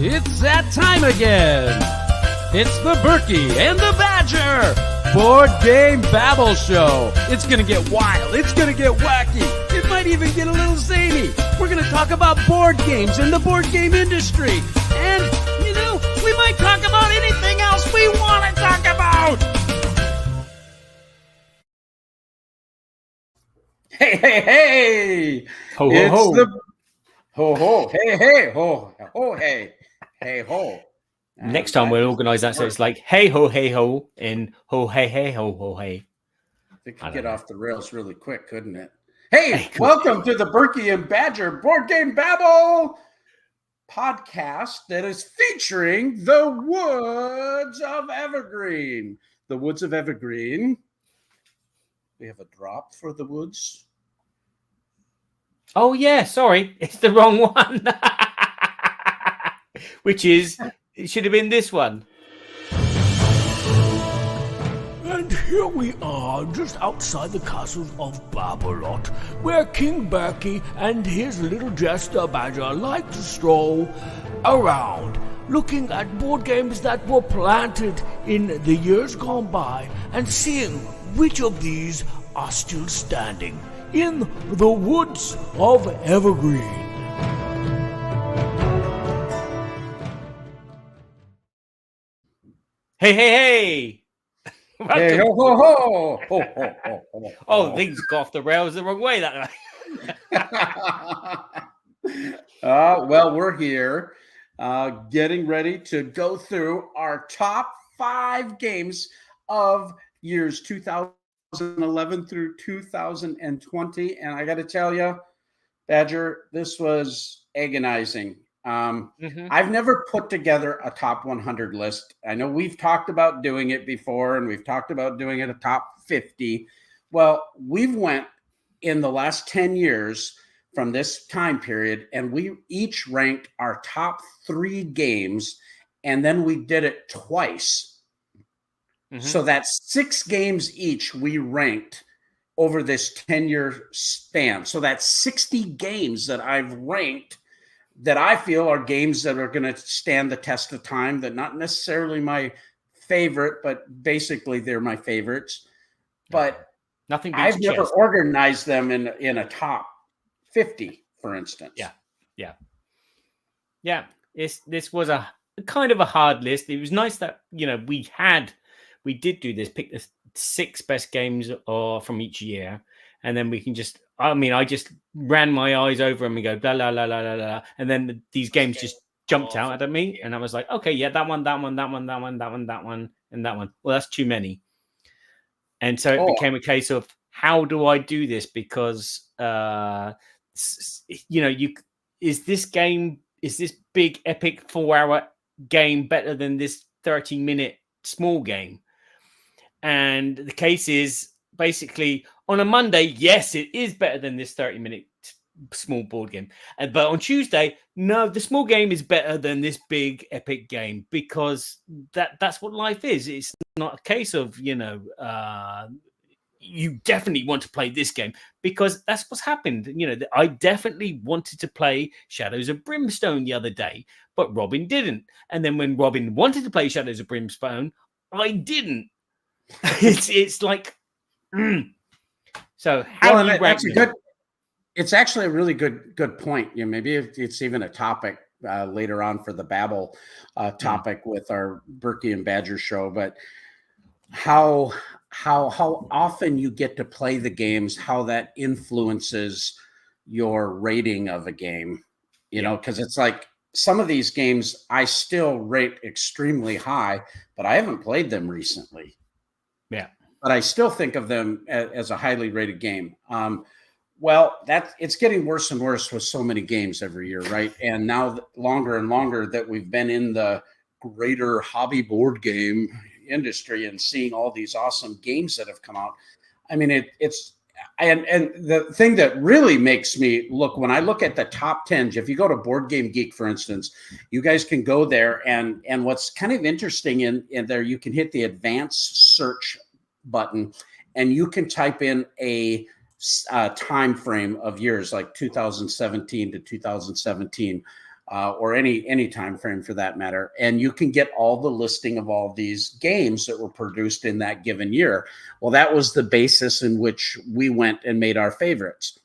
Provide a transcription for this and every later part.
It's that time again. It's the Berkey and the Badger Board Game Babble Show. It's going to get wild. It's going to get wacky. It might even get a little zany. We're going to talk about board games and the board game industry. And, you know, we might talk about anything else we want to talk about. Hey, hey, hey. Ho, ho, it's ho. the... Ho, ho. Hey, hey. Ho, ho, hey. Hey, ho. Next time we'll organise that so it's like hey ho and ho hey ho hey. It could get off the rails really quick, couldn't it? Hey, welcome to the Berkey and Badger Board Game Babble podcast that is featuring the Woods of Evergreen. The Woods of Evergreen. We have a drop for the Woods. Oh yeah, sorry, it's the wrong one. Which is, it should have been this one. And here we are, just outside the castle of Babble, where King Berkey and his little jester Badger like to stroll around, looking at board games that were planted in the years gone by, and seeing which of these are still standing in the Woods of Evergreen. Hey, hey, hey! Hey, ho, ho, ho! Ho, ho, ho, ho. Oh, things go off the rails the wrong way that way. Well, we're here getting ready to go through our top 5 games of years 2011 through 2020. And I got to tell you, Badger, this was agonizing. I've never put together a top 100 list. I know we've talked about doing it before, and we've talked about doing it a top 50. Well, we've went in the last 10 years from this time period, and we each ranked our top 3 games, and then we did it twice. So that's 6 games each we ranked over this 10-year span. So that's 60 games that I've ranked that I feel are games that are going to stand the test of time, that not necessarily my favorite, but basically they're my favorites. But nothing beats I've never chess. organized them in a top 50, for instance. Yeah. This was a kind of a hard list. It was nice that, you know, we did do this, pick the 6 best games from each year, and then we can just, I just ran my eyes over them and go blah blah blah blah blah, blah. And then these games just jumped out at me, and I was like, okay, yeah, that one, and that one. Well, that's too many. And so it became a case of, how do I do this? Because you know, is this big epic 4-hour game better than this 30-minute small game? And the case is, basically, on a Monday, yes, it is better than this 30-minute small board game. But on Tuesday, no, the small game is better than this big epic game, because that's what life is. It's not a case of, you know, you definitely want to play this game, because that's what's happened. You know, I definitely wanted to play Shadows of Brimstone the other day, but Robin didn't. And then when Robin wanted to play Shadows of Brimstone, I didn't. It's like... So how do you rank them? It's actually a really good point. You know, maybe it's even a topic later on for the Babble topic with our Berkey and Badger show. But how often you get to play the games, how that influences your rating of a game. You know, because it's like some of these games I still rate extremely high, but I haven't played them recently. Yeah. But I still think of them as a highly rated game. Well, it's getting worse and worse with so many games every year, right? And now longer and longer that we've been in the greater hobby board game industry and seeing all these awesome games that have come out. I mean, it's the thing that really makes me look, when I look at the top 10, if you go to Board Game Geek, for instance, you guys can go there, and what's kind of interesting in there, you can hit the advanced search button, and you can type in a time frame of years, like 2017 to 2017. or any time frame for that matter, and you can get all the listing of all these games that were produced in that given year. Well, that was the basis in which we went and made our favorites.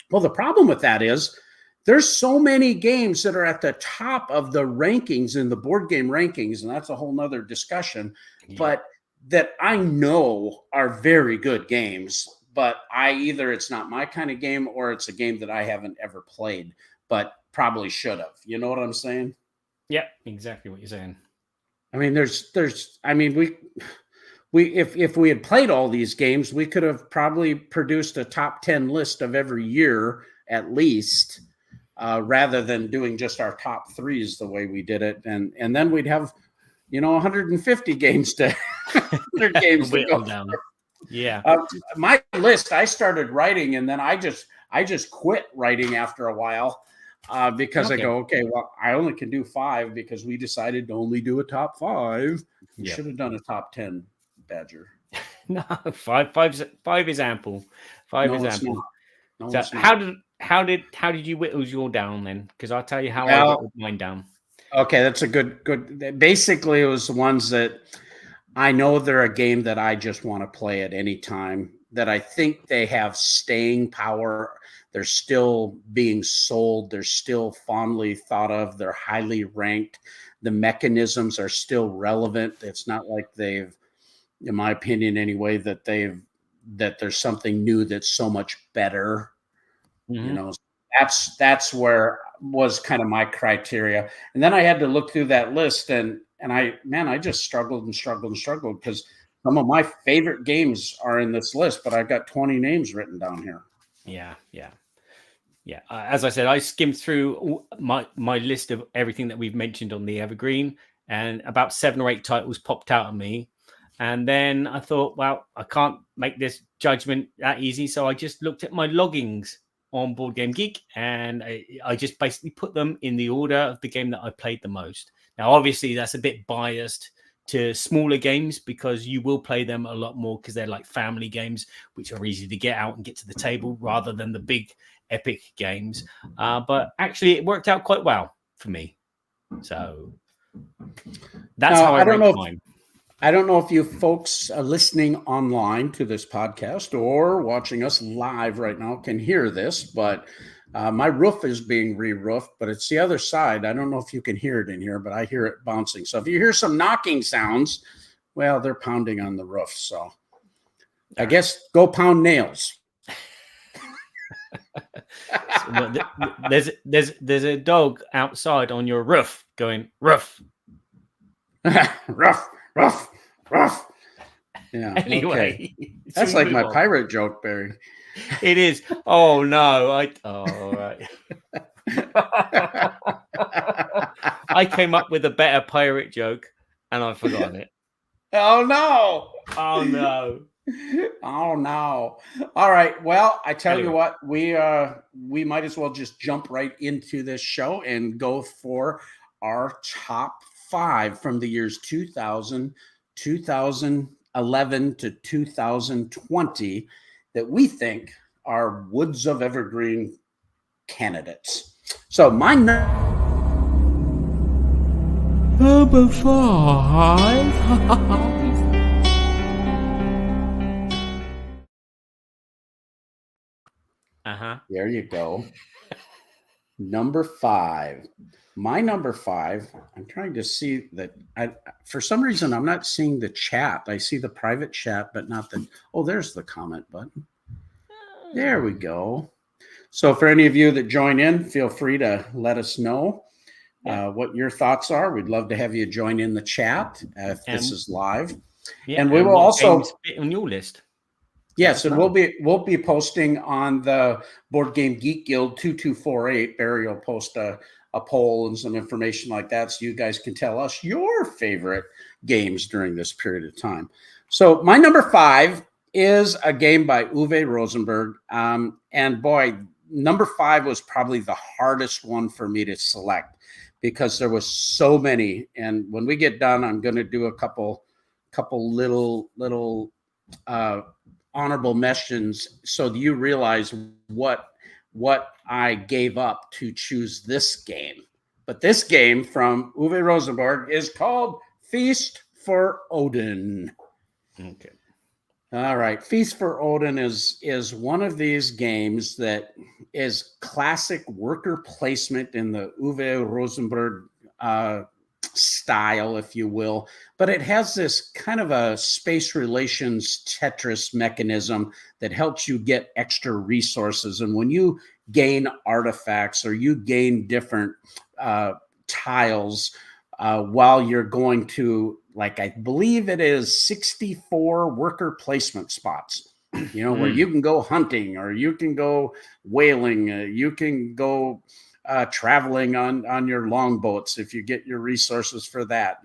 Well, the problem with that is there's so many games that are at the top of the rankings in the board game rankings, and that's a whole nother discussion, but that I know are very good games, but either it's not my kind of game or it's a game that I haven't ever played, but probably should have. You know what I'm saying? Yeah, exactly what you're saying. I mean, if we had played all these games, we could have probably produced a top 10 list of every year at least, rather than doing just our top threes the way we did it. And then we'd have, 150 games to, 100 games to go down. Yeah. My list, I started writing, and then I just quit writing after a while, because I go, okay, well, I only can do 5 because we decided to only do a top 5. We should have done a top 10, Badger. No, 5 is ample. 5 is ample. No, so how did you whittle your down then? Because I'll tell you how I whittled mine down. Okay, that's a good. Basically, it was the ones that I know they're a game that I just want to play at any time, that I think they have staying power. They're still being sold. They're still fondly thought of. They're highly ranked. The mechanisms are still relevant. It's not like they've, in my opinion anyway, that there's something new that's so much better. Mm-hmm. That's where was kind of my criteria. And then I had to look through that list, and I just struggled because some of my favorite games are in this list, but I've got 20 names written down here. Yeah. As I said, I skimmed through my list of everything that we've mentioned on the Evergreen, and about 7 or 8 titles popped out at me. And then I thought, well, I can't make this judgment that easy. So I just looked at my loggings on Board Game Geek, and I just basically put them in the order of the game that I played the most. Now, obviously, that's a bit biased to smaller games because you will play them a lot more because they're like family games, which are easy to get out and get to the table rather than the big epic games. But actually, it worked out quite well for me. So that's how I ranked mine. I don't know if you folks listening online to this podcast or watching us live right now can hear this, but my roof is being re-roofed, but it's the other side. I don't know if you can hear it in here, but I hear it bouncing. So if you hear some knocking sounds, well, they're pounding on the roof. So I guess go pound nails. There's a dog outside on your roof going roof. Rough. Yeah. Anyway, okay. That's like my pirate joke, Barry. It is. Oh no! All right. I came up with a better pirate joke, and I've forgotten it. Oh no! Oh no! Oh no! All right. Well, I tell you what, we might as well just jump right into this show and go for our top 5 from the years 2000, 2011 to 2020 that we think are Woods of Evergreen candidates. So my number 5. There you go. Number 5. My number 5, I'm trying to see that. For some reason, I'm not seeing the chat. I see the private chat, but not the. Oh, there's the comment button. There we go. So for any of you that join in, feel free to let us know what your thoughts are. We'd love to have you join in the chat if this is live. Yeah, and we will also on your list. Yes, and we'll be posting on the Board Game Geek Guild 2248. Barry will post a poll and some information like that, so you guys can tell us your favorite games during this period of time. So my number 5 is a game by Uwe Rosenberg, and boy, number 5 was probably the hardest one for me to select because there was so many. And when we get done, I'm going to do a couple little honorable mentions so you realize what I gave up to choose this game. But this game from Uwe Rosenberg is called Feast for Odin. Okay. All right. Feast for Odin is one of these games that is classic worker placement in the Uwe Rosenberg style, if you will. But it has this kind of a space relations Tetris mechanism that helps you get extra resources. And when you gain artifacts or you gain different tiles while you're going to, like, I believe it is 64 worker placement spots, where you can go hunting or you can go whaling, you can go traveling on your longboats if you get your resources for that.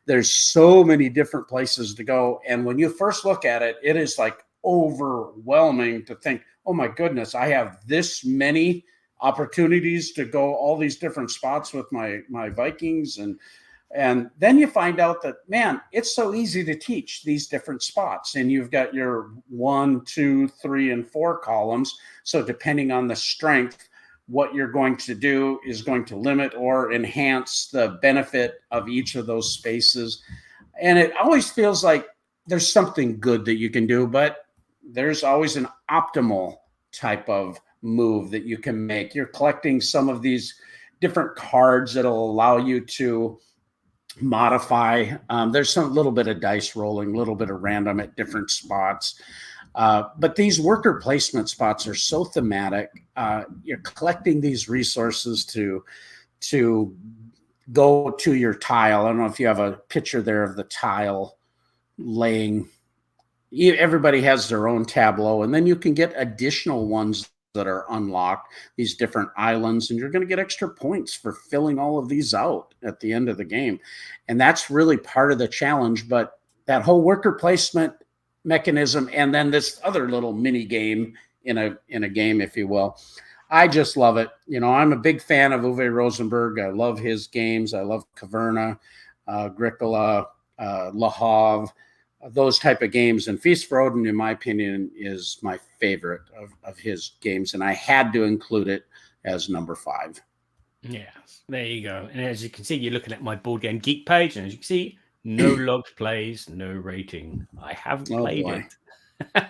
There's so many different places to go. And when you first look at it, it is like overwhelming to think, oh my goodness, I have this many opportunities to go all these different spots with my Vikings. And then you find out that, man, it's so easy to teach these different spots. And you've got your 1, 2, 3, and 4 columns. So depending on the strength, what you're going to do is going to limit or enhance the benefit of each of those spaces. And it always feels like there's something good that you can do, but there's always an optimal type of move that you can make. You're collecting some of these different cards that'll allow you to modify. There's some little bit of dice rolling, a little bit of random at different spots. But these worker placement spots are so thematic. You're collecting these resources to go to your tile. I don't know if you have a picture there of the tile laying. Everybody has their own tableau, and then you can get additional ones that are unlocked, these different islands, and you're going to get extra points for filling all of these out at the end of the game. And that's really part of the challenge. But that whole worker placement mechanism, and then this other little mini game in a game, if you will, I just love it. I'm a big fan of Uwe Rosenberg. I love his games. I love Caverna, Agricola, Le Havre, those type of games. And Feast for Odin, in my opinion, is my favorite of his games. And I had to include it as number 5. Yes, there you go. And as you can see, you're looking at my Board Game Geek page. And as you can see, no logged plays, no rating. I haven't played it. What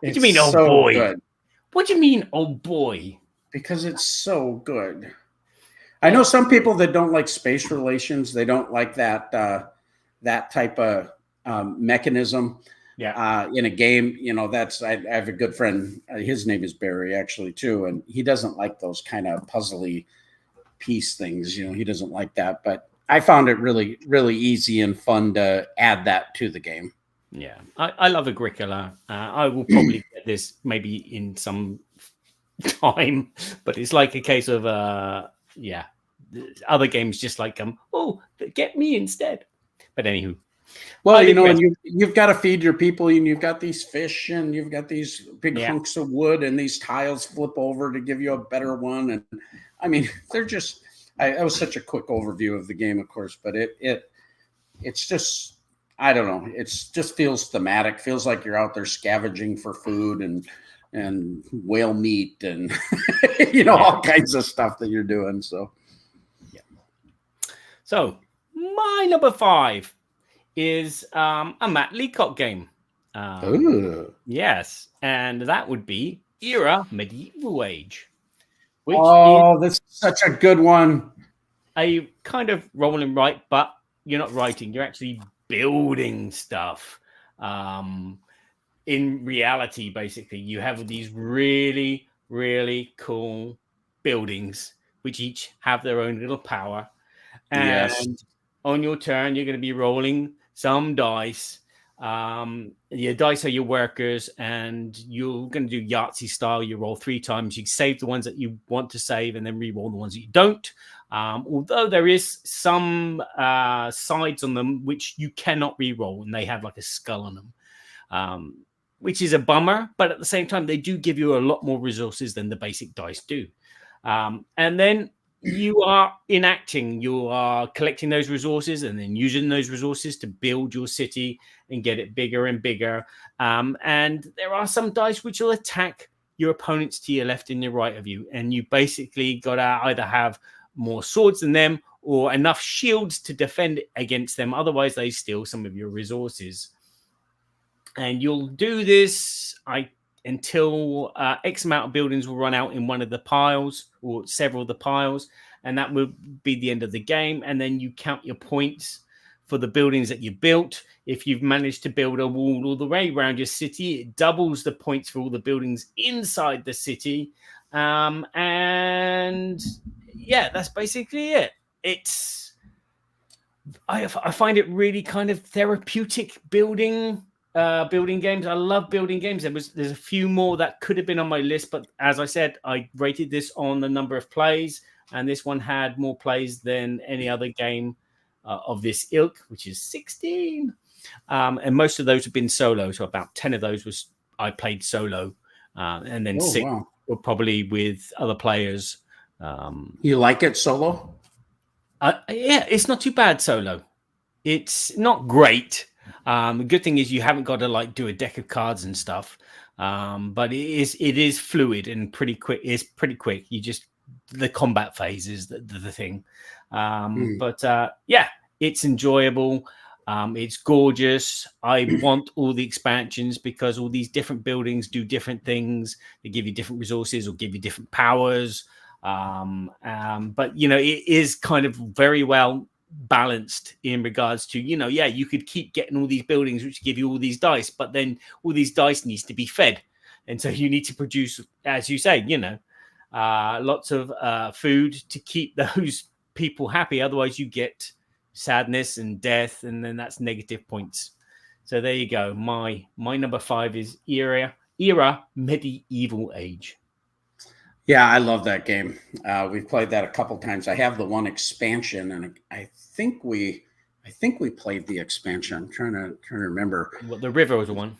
do you mean, oh boy? Good. What do you mean, oh boy? Because it's so good. I know some people that don't like space relations. They don't like that type of mechanism in a game. I have a good friend. His name is Barry, actually, too, and he doesn't like those kind of puzzly piece things. He doesn't like that. But I found it really, really easy and fun to add that to the game. Yeah, I love Agricola. I will probably get this maybe in some time, but it's like a case of other games just like get me instead. But anywho. Well, and you've got to feed your people, and you've got these fish, and you've got these big hunks of wood, and these tiles flip over to give you a better one. And I mean, they're just. That was such a quick overview of the game, of course, but it's just, I don't know. It just feels thematic. Feels like you're out there scavenging for food and whale meat and all kinds of stuff that you're doing. So, yeah. So my number 5 is a Matt Leacock game. Yes, and that would be Era Medieval Age. That's such a good one. A kind of roll and write, but you're not writing. You're actually building stuff. In reality, basically, you have these really, really cool buildings, which each have their own little power. And on your turn, you're going to be rolling some dice. Your dice are your workers, and you're going to do Yahtzee style. You roll 3 times. You save the ones that you want to save, and then re-roll the ones that you don't. Although there is some sides on them which you cannot re-roll, and they have like a skull on them, which is a bummer. But at the same time, they do give you a lot more resources than the basic dice do. And then you are enacting, you are collecting those resources and then using those resources to build your city and get it bigger and bigger. And there are some dice which will attack your opponents to your left and your right of you. And you basically got to either have more swords than them or enough shields to defend against them. Otherwise, they steal some of your resources. And you'll do this until X amount of buildings will run out in one of the piles or several of the piles. And that will be the end of the game. And then you count your points for the buildings that you built. If you've managed to build a wall all the way around your city, it doubles the points for all the buildings inside the city. And yeah, that's basically it. I find it really kind of therapeutic building games. I love building games. There's a few more that could have been on my list, but as I said, I rated this on the number of plays, and this one had more plays than any other game of this ilk, which is 16. And most of those have been solo. So about 10 of those I played solo, and then 6 were probably with other players. You like it solo? Yeah, it's not too bad solo. It's not great. The good thing is you haven't got to like do a deck of cards and stuff. But it is fluid and pretty quick. It's pretty quick. The combat phase is the thing. But yeah, it's enjoyable. It's gorgeous. I want all the expansions because all these different buildings do different things. They give you different resources or give you different powers. But it is kind of very well balanced in regards to, you could keep getting all these buildings which give you all these dice, but then all these dice needs to be fed. And so you need to produce, as you say, lots of food to keep those people happy. Otherwise you get sadness and death, and then that's negative points. So there you go. My number 5 is Era Medieval Age. Yeah, I love that game. We've played that a couple times. I have the one expansion, and I think we played the expansion. I'm trying to remember. What, the river was the one?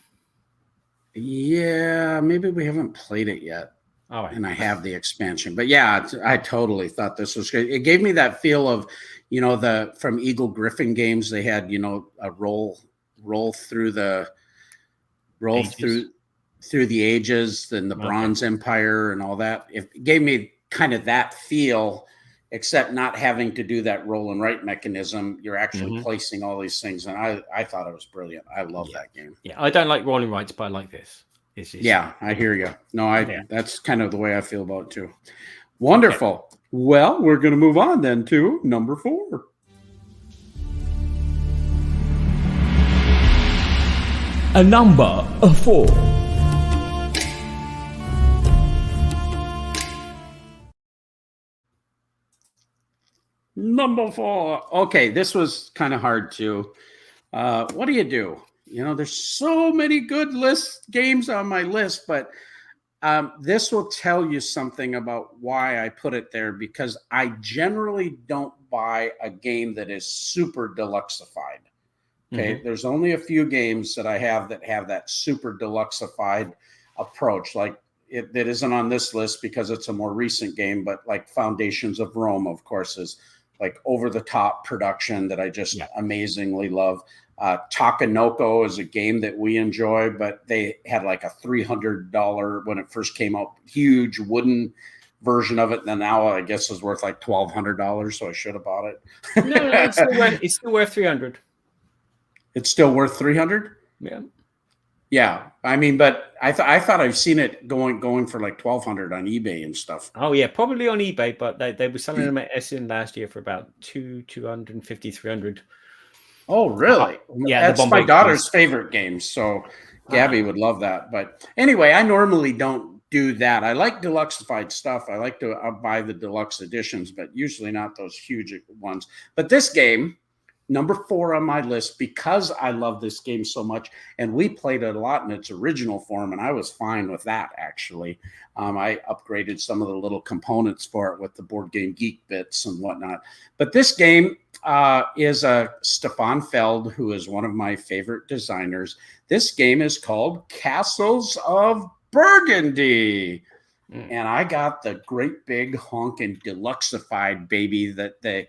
Yeah, maybe we haven't played it yet. All right. And I have the expansion, but yeah, I totally thought this was great. It gave me that feel of, from Eagle Griffin games. They had, a roll through the through the ages and the Bronze Empire and all that. It gave me kind of that feel, except not having to do that roll and write mechanism. You're actually placing all these things, and I thought it was brilliant. I love that game. Yeah, I don't like rolling rights, but I like this. Yeah, I hear you. No, that's kind of the way I feel about it too. Wonderful. Okay. Well, we're going to move on then to number 4. A number 4. Number 4. Okay, this was kind of hard too. What do you do? There's so many good games on my list, but this will tell you something about why I put it there, because I generally don't buy a game that is super deluxeified. Okay, there's only a few games that I have that have that super deluxeified approach. Like that isn't on this list because it's a more recent game, but like Foundations of Rome, of course, is like over the top production that I just amazingly love. Takenoko is a game that we enjoy, but they had like a $300 when it first came out, huge wooden version of it. And then now I guess is worth like $1,200. So I should have bought it. No, it's still worth $300. It's still worth $300. Yeah. Yeah. I mean, but I thought I've seen it going for like $1,200 on eBay and stuff. Oh yeah. Probably on eBay, but they were selling them at SN last year for about $250, $300. Oh, really? Yeah, that's my daughter's favorite game. So Gabby would love that. But anyway, I normally don't do that. I like deluxeified stuff. I like to buy the deluxe editions, but usually not those huge ones. But this game, number 4 on my list, because I love this game so much, and we played it a lot in its original form, and I was fine with that, actually. I upgraded some of the little components for it with the Board Game Geek bits and whatnot. But this game is Stefan Feld, who is one of my favorite designers. This game is called Castles of Burgundy. And I got the great big honking deluxeified baby that they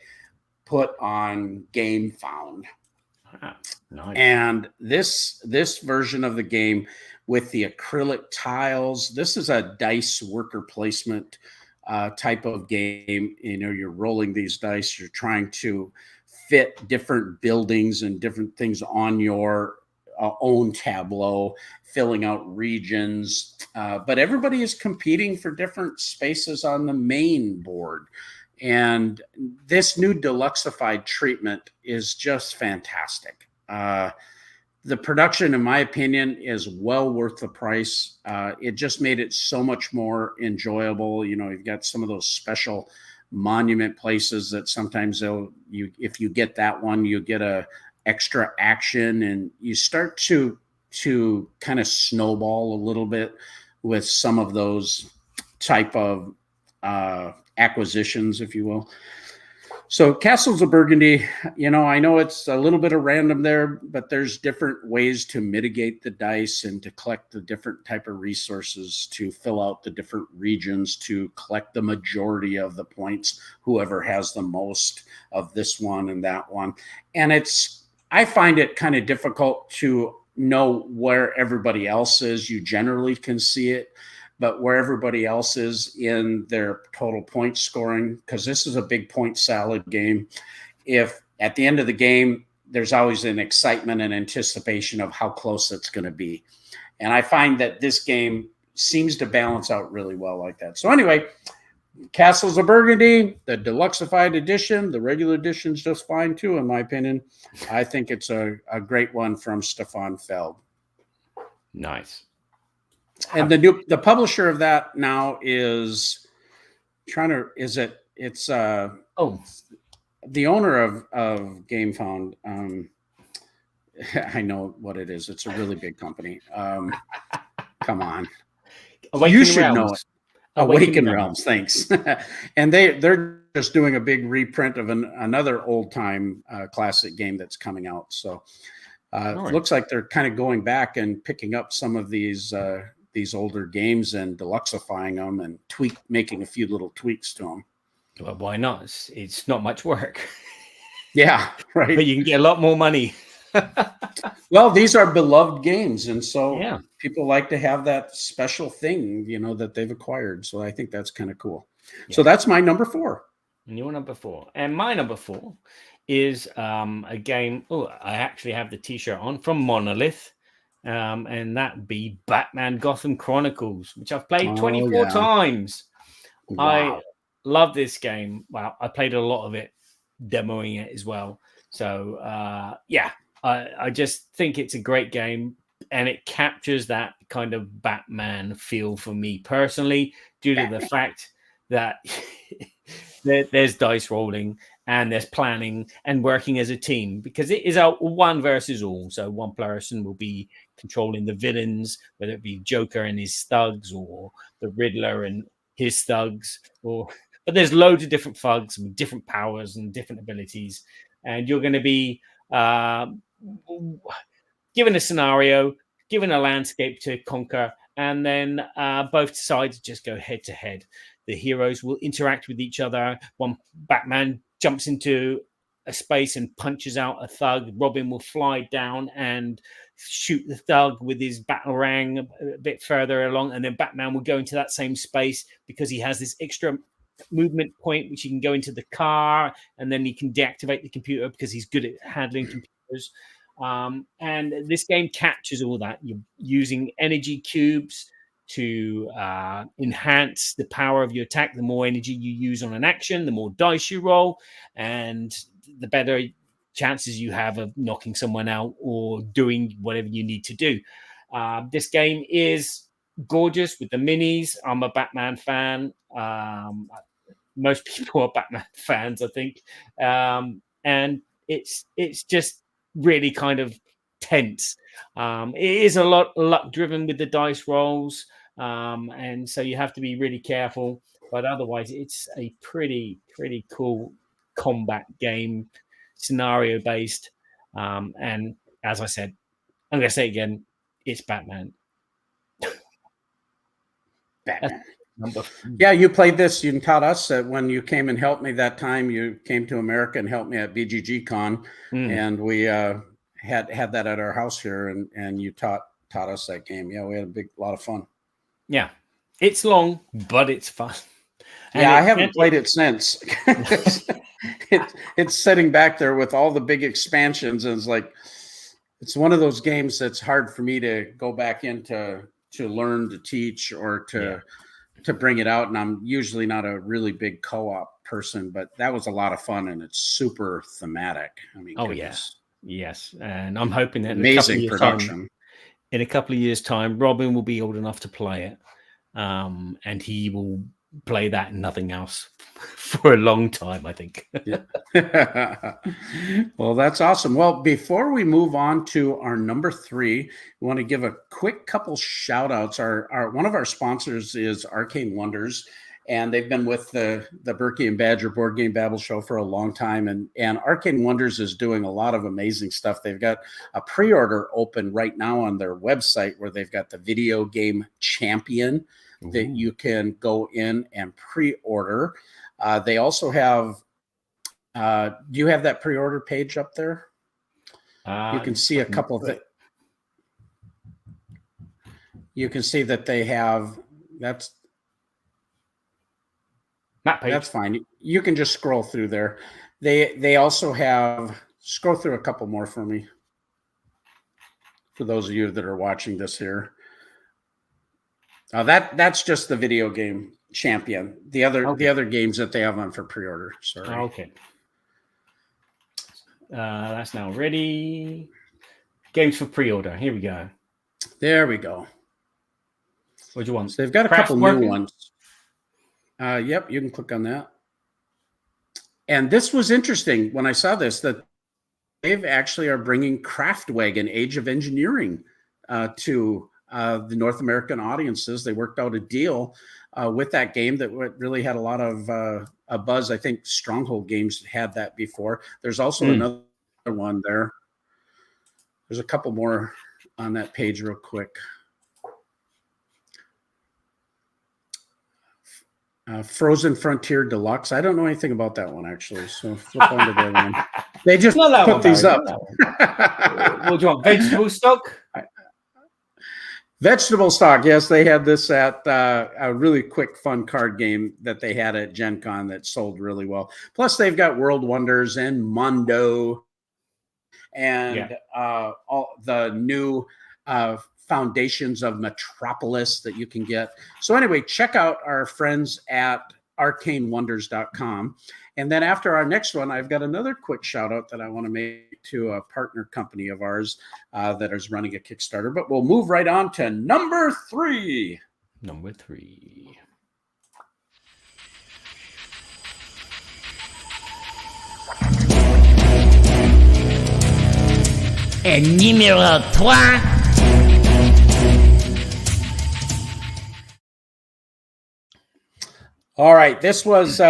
put on Game Found. Nice. And this version of the game with the acrylic tiles, this is a dice worker placement type of game. You're rolling these dice, you're trying to fit different buildings and different things on your own tableau, filling out regions. But everybody is competing for different spaces on the main board. And this new deluxified treatment is just fantastic. The production, in my opinion, is well worth the price. It just made it so much more enjoyable. You've got some of those special monument places that sometimes if you get that one, you get a extra action, and you start to kind of snowball a little bit with some of those type of acquisitions, if you will. So Castles of Burgundy, I know it's a little bit of random there, but there's different ways to mitigate the dice and to collect the different type of resources, to fill out the different regions, to collect the majority of the points, whoever has the most of this one and that one. And I find it kind of difficult to know where everybody else is. You generally can see it, but where everybody else is in their total point scoring, because this is a big point salad game. If at the end of the game, there's always an excitement and anticipation of how close it's going to be. And I find that this game seems to balance out really well like that. So anyway, Castles of Burgundy, the deluxified edition, the regular edition is just fine too, in my opinion. I think it's a great one from Stefan Feld. Nice. And the publisher of that now is it's the owner of GameFound. I know what it is. It's a really big company. Come on. You should know it. Awaken Realms, thanks. And they're just doing a big reprint of another old time classic game that's coming out. So it looks like they're kind of going back and picking up some of these older games and deluxifying them and making a few little tweaks to them. Well, why not? It's not much work. Yeah, right. But you can get a lot more money. Well, these are beloved games, and so people like to have that special thing, that they've acquired. So I think that's kind of cool. Yeah. So that's my number 4. And your number 4. And my number 4 is a game. Oh, I actually have the T-shirt on from Monolith. And that be Batman Gotham Chronicles, which I've played 24 times. Wow. I love this game. Wow, I played a lot of it, demoing it as well. So, I just think it's a great game, and it captures that kind of Batman feel for me personally, due to the fact that there's dice rolling and there's planning and working as a team, because it is a one versus all. So one person will be controlling the villains, whether it be Joker and his thugs or the Riddler and his thugs, but there's loads of different thugs with different powers and different abilities. And you're going to be given a scenario, given a landscape to conquer, and then both sides just go head to head. The heroes will interact with each other. One Batman jumps into a space and punches out a thug. Robin will fly down and shoot the thug with his batarang a bit further along, and then Batman will go into that same space because he has this extra movement point, which he can go into the car, and then he can deactivate the computer because he's good at handling computers. And this game captures all that. You're using energy cubes to enhance the power of your attack. The more energy you use on an action, the more dice you roll, and the better chances you have of knocking someone out or doing whatever you need to do. This game is gorgeous with the minis. I'm a Batman fan. Most people are Batman fans, I think. And it's just really kind of tense. It is a lot luck driven with the dice rolls. And so you have to be really careful, but otherwise it's a pretty cool combat game, scenario based. And as I said, I'm going to say it again, it's Batman. Yeah, you played this. You taught us that when you came and helped me that time. You came to America and helped me at BGG Con, and we had that at our house here, and you taught us that game. Yeah, we had a lot of fun. Yeah, it's long, but it's fun. Yeah, I haven't played it since. It's sitting back there with all the big expansions, and it's one of those games that's hard for me to go back into to learn to teach or to bring it out. And I'm usually not a really big co-op person, but that was a lot of fun, and it's super thematic. I mean, goodness. Yes, and I'm hoping that Amazing production. In a couple of years' time, Robin will be old enough to play it, and he will play that and nothing else for a long time, I think. Well, that's awesome. Well, before we move on to our number 3, we want to give a quick couple shout outs. Our one of our sponsors is Arcane Wonders, and they've been with the Berkey and Badger Board Game Babble show for a long time. And Arcane Wonders is doing a lot of amazing stuff. They've got a pre-order open right now on their website where they've got the video game Champion that you can go in and pre-order. They also have, do you have that pre-order page up there? You can see a couple of things. You can see that they have, that's fine. You can just scroll through there. They also have, scroll through a couple more for me, for those of you that are watching this here. That's just the video game Champion. The other games that they have on for pre-order. Sorry. Okay. That's now ready. Games for pre-order. Here we go. There we go. What do you want? So they've got a couple new ones. Yep, you can click on that. And this was interesting when I saw this, that they've actually are bringing Craftwagon Age of Engineering to the North American audiences. They worked out a deal with that game that really had a lot of a buzz. I think Stronghold Games had that before. There's also another one there. There's a couple more on that page real quick. Frozen Frontier Deluxe. I don't know anything about that one, actually. So flip onto that one. They just put these up. What do you want? Vegetable stock? Vegetable stock. Yes, they had this at a really quick, fun card game that they had at Gen Con that sold really well. Plus, they've got World Wonders and Mondo and all the new Foundations of Metropolis that you can get. So anyway, check out our friends at arcanewonders.com. And then after our next one, I've got another quick shout out that I want to make to a partner company of ours that is running a Kickstarter. But we'll move right on to number 3. Number 3. Et numéro 3. All right, this was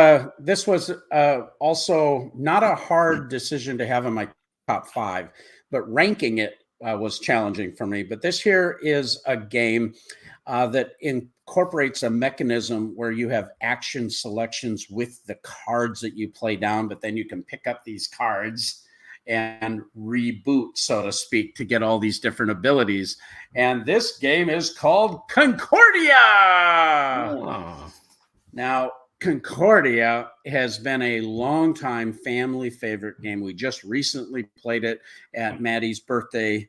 also not a hard decision to have in my top 5, but ranking it was challenging for me. But this here is a game that incorporates a mechanism where you have action selections with the cards that you play down, but then you can pick up these cards and reboot, so to speak, to get all these different abilities. And this game is called Concordia. Oh. Now, Concordia has been a long-time family favorite game. We just recently played it at Maddie's birthday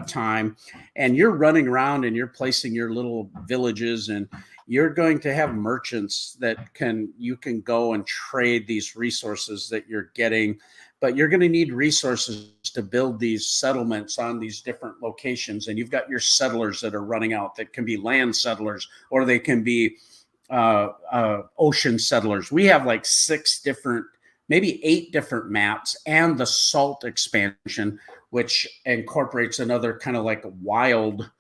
time, and you're running around and you're placing your little villages, and you're going to have merchants that you can go and trade these resources that you're getting, but you're going to need resources to build these settlements on these different locations. And you've got your settlers that are running out that can be land settlers, or they can be ocean settlers. We have like 6 different, maybe 8 different maps, and the salt expansion, which incorporates another kind of like a wild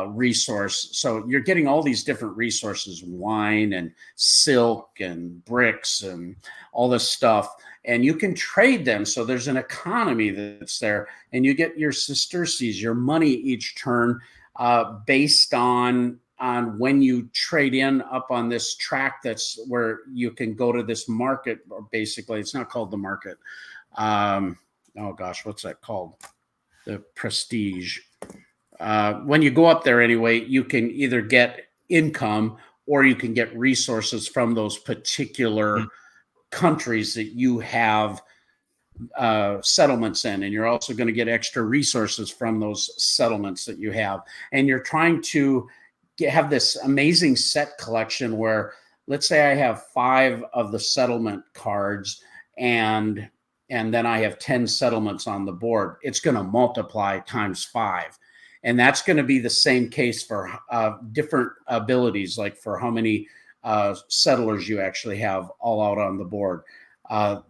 resource. So you're getting all these different resources, wine and silk and bricks and all this stuff, and you can trade them. So there's an economy that's there, and you get your sesterces, your money each turn based on when you trade in up on this track. That's where you can go to this market, or basically it's not called the market. Oh gosh, what's that called? The Prestige. When you go up there anyway, you can either get income or you can get resources from those particular countries that you have settlements in, and you're also going to get extra resources from those settlements that you have. And you're trying to have this amazing set collection where, let's say I have 5 of the settlement cards, and then I have 10 settlements on the board. It's going to multiply times 5. And that's going to be the same case for different abilities, like for how many settlers you actually have all out on the board.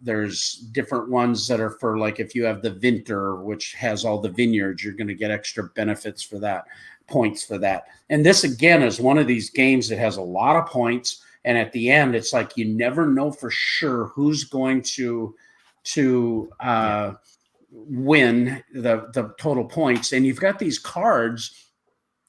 There's different ones that are for, like, if you have the Vinter, which has all the vineyards, you're going to get extra benefits for that, points for that. And this, again, is one of these games that has a lot of points. And at the end, it's like you never know for sure who's going to win the total points. And you've got these cards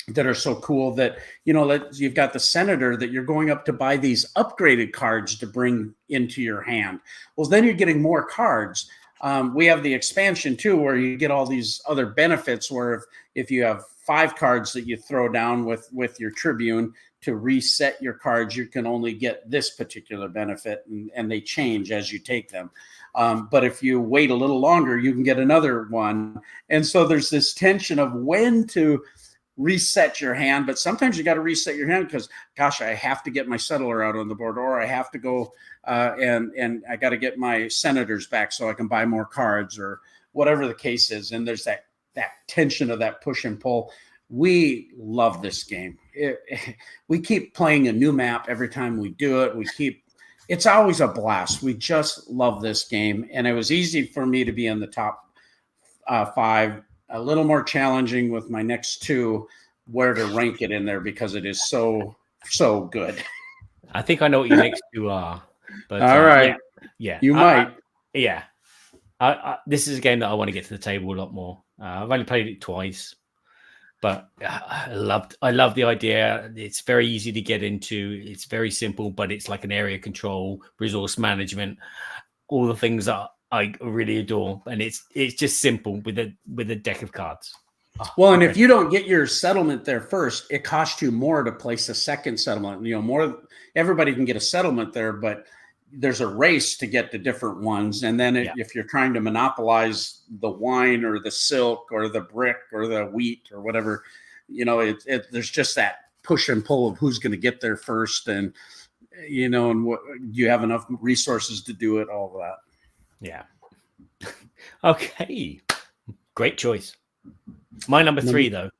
that are so cool that, you've got the senator that you're going up to buy these upgraded cards to bring into your hand. Well, then you're getting more cards. We have the expansion too, where you get all these other benefits, where if you have 5 cards that you throw down with your tribune to reset your cards, you can only get this particular benefit, and they change as you take them. But if you wait a little longer, you can get another one. And so there's this tension of when to reset your hand, but sometimes you got to reset your hand because, gosh, I have to get my settler out on the board, or I have to go and I got to get my senators back so I can buy more cards, or whatever the case is. And there's that tension of that push and pull. We love this game. We keep playing a new map every time we do it. It's always a blast. We just love this game. And it was easy for me to be in the top 5, a little more challenging with my next 2, where to rank it in there, because it is so good. I think I know what your next 2 are. But all right. Yeah. You might. Yeah. This is a game that I want to get to the table a lot more. I've only played it twice, but I love the idea. It's very easy to get into. It's very simple, but it's like an area control, resource management, all the things that I really adore. And it's just simple with a deck of cards. Well, and if you don't get your settlement there first, it costs you more to place a second settlement. Everybody can get a settlement there, but there's a race to get the different ones. And then if you're trying to monopolize the wine or the silk or the brick or the wheat or whatever, there's just that push and pull of who's going to get there first. And, and do you have enough resources to do it, all of that. Yeah. Okay. Great choice. My number 3, though.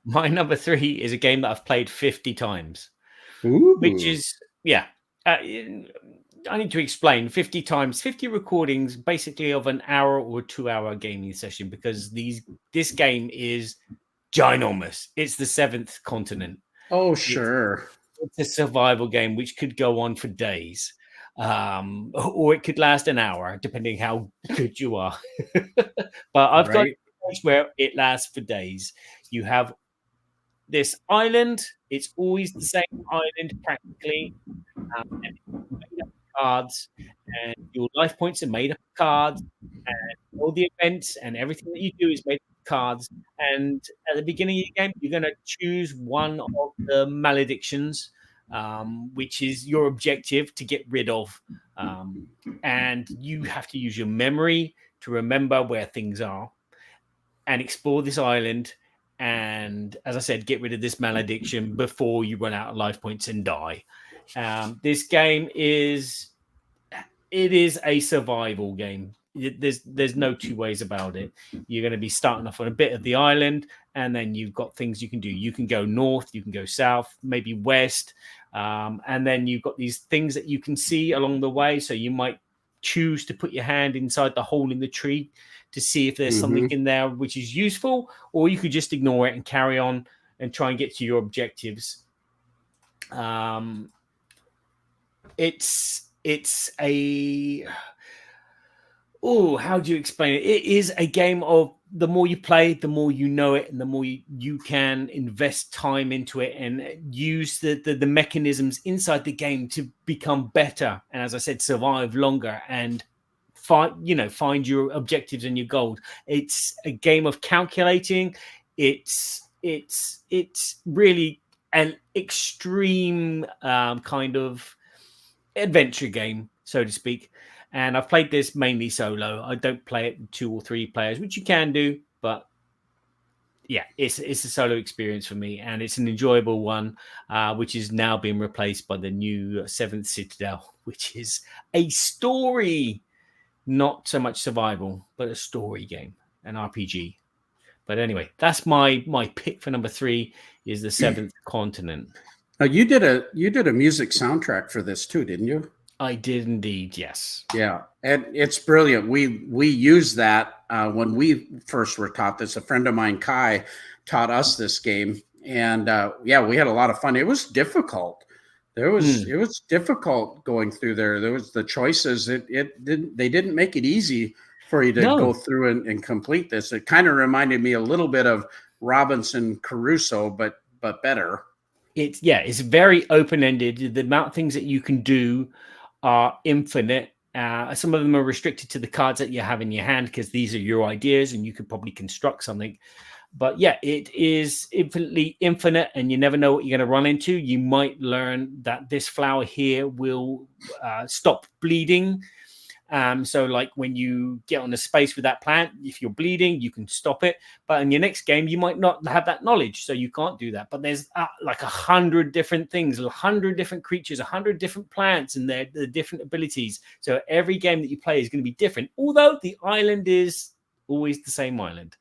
My number 3 is a game that I've played 50 times. Ooh. Which is, I need to explain 50 times, 50 recordings, basically of an hour or 2-hour gaming session, because this game is ginormous. It's the 7th continent. Oh, sure. It's a survival game which could go on for days, or it could last an hour, depending how good you are. But I've got where it lasts for days. You have this island. It's always the same island, practically. And it's made up of cards, and your life points are made up of cards, and all the events and everything that you do is made up of cards. And at the beginning of your game, you're going to choose one of the maledictions, which is your objective to get rid of. And you have to use your memory to remember where things are and explore this island. And as I said, get rid of this malediction before you run out of life points and die. This game is a survival game. There's no two ways about it. You're going to be starting off on a bit of the island, and then you've got things you can do. You can go north, you can go south, maybe west, and then you've got these things that you can see along the way. So you might choose to put your hand inside the hole in the tree to see if there's something in there which is useful, or you could just ignore it and carry on and try and get to your objectives. It's a how do you explain it? It is a game of the more you play, the more you know it, and the more you can invest time into it and use the mechanisms inside the game to become better. And as I said, survive longer and find your objectives and your goals. It's a game of calculating. It's really an extreme kind of adventure game, so to speak. And I've played this mainly solo. I don't play it with 2 or 3 players, which you can do, but yeah, it's a solo experience for me, and it's an enjoyable one, which is now being replaced by the new Seventh Citadel, which is a story, not so much survival, but a story game, an RPG. But anyway, that's my pick for number 3 is the Seventh Continent. Now you did a music soundtrack for this too, didn't you? I did indeed, yes. Yeah, and it's brilliant. We used that when we first were taught this. A friend of mine, Kai, taught us this game, and yeah, we had a lot of fun. It was difficult. It was difficult going through there. There was the choices. They didn't make it easy for you to go through and complete this. It kind of reminded me a little bit of Robinson Crusoe, but better. It's very open-ended. The amount of things that you can do are infinite. Some of them are restricted to the cards that you have in your hand because these are your ideas and you could probably construct something. But yeah, it is infinitely infinite, and you never know what you're going to run into. You might learn that this flower here will stop bleeding. So like when you get on a space with that plant, if you're bleeding, you can stop it. But in your next game, you might not have that knowledge, so you can't do that. But there's like 100 different things, 100 different creatures, 100 different plants, and their different abilities. So every game that you play is going to be different, although the island is always the same island.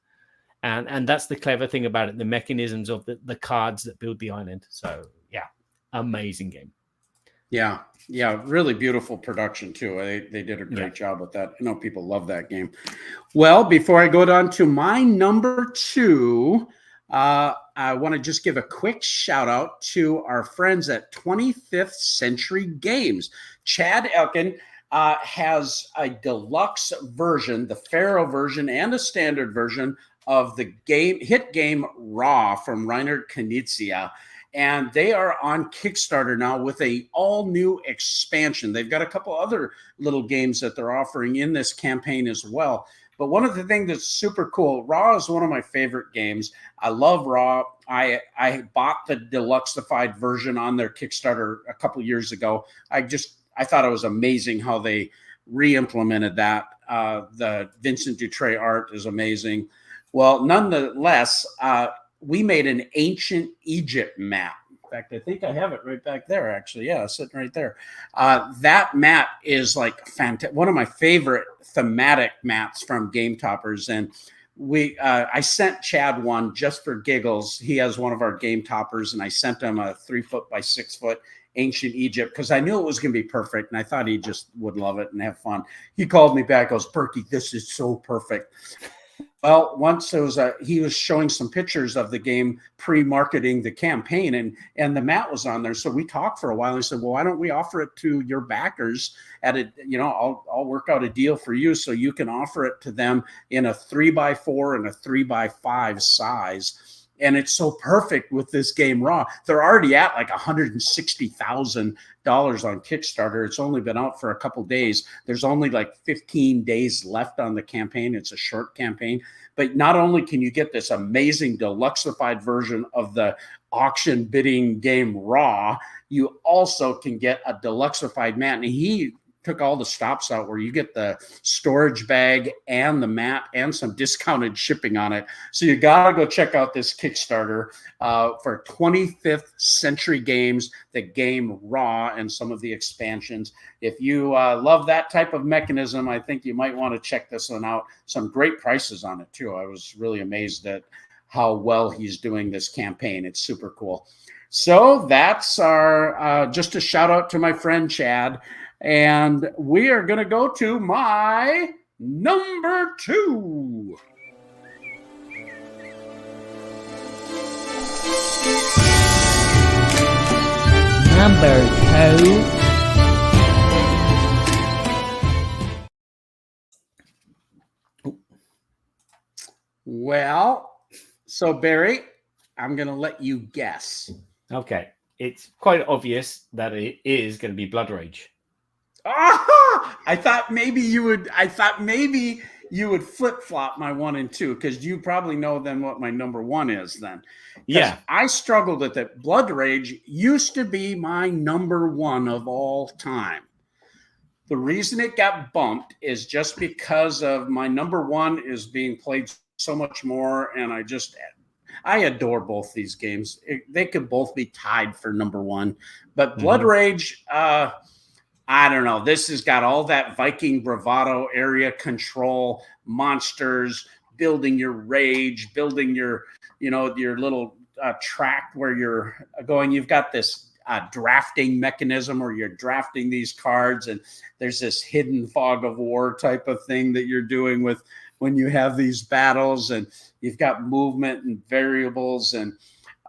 And that's the clever thing about it, the mechanisms of the cards that build the island. So yeah, amazing game. Yeah, really beautiful production too. They did a great job with that. I know people love that game. Well, before I go down to my number 2, I want to just give a quick shout out to our friends at 25th Century Games. Chad Elkin has a deluxe version, the Pharaoh version, and a standard version of the hit game Raw from Reinhard Knizia. And they are on Kickstarter now with a all new expansion. They've got a couple other little games that they're offering in this campaign as well. But one of the things that's super cool, Raw is one of my favorite games. I love Raw. I bought the deluxeified version on their Kickstarter a couple years ago. I thought it was amazing how they re-implemented that. The Vincent Dutray art is amazing. Well, nonetheless, we made an ancient Egypt map. In fact, I think I have it right back there, actually. Yeah, sitting right there. That map is like fantastic. One of my favorite thematic maps from Game Toppers. And I sent Chad one just for giggles. He has one of our Game Toppers, and I sent him a 3-foot by 6-foot ancient Egypt because I knew it was going to be perfect, and I thought he just would love it and have fun. He called me back, goes, "Berkey, this is so perfect." Well, once he was showing some pictures of the game pre-marketing the campaign, and the mat was on there. So we talked for a while. And he said, "Well, why don't we offer it to your backers at a, I'll work out a deal for you so you can offer it to them in a 3x4 and a 3x5 size." And it's so perfect with this game Raw. They're already at like $160,000 on Kickstarter. It's only been out for a couple days. There's only like 15 days left on the campaign. It's a short campaign. But not only can you get this amazing deluxeified version of the auction bidding game Raw, you also can get a deluxeified mat. And he took all the stops out where you get the storage bag and the mat and some discounted shipping on it. So you got to go check out this Kickstarter for 25th Century Games, the game Raw, and some of the expansions. If you love that type of mechanism, I think you might want to check this one out. Some great prices on it too. I was really amazed at how well he's doing this campaign. It's super cool. So that's our just a shout out to my friend Chad. And we are going to go to my number 2. Number 2. Well, so Barry, I'm going to let you guess. Okay. It's quite obvious that it is going to be Blood Rage. I thought maybe you would flip flop my 1 and 2 because you probably know then what my number 1 is then. Yeah. I struggled with it. Blood Rage used to be my number 1 of all time. The reason it got bumped is just because of my number 1 is being played so much more, and I adore both these games. They could both be tied for number 1, but Blood Rage, I don't know. This has got all that Viking bravado, area control, monsters, building your rage, building your little track where you're going. You've got this drafting mechanism where you're drafting these cards, and there's this hidden fog of war type of thing that you're doing with when you have these battles, and you've got movement and variables. And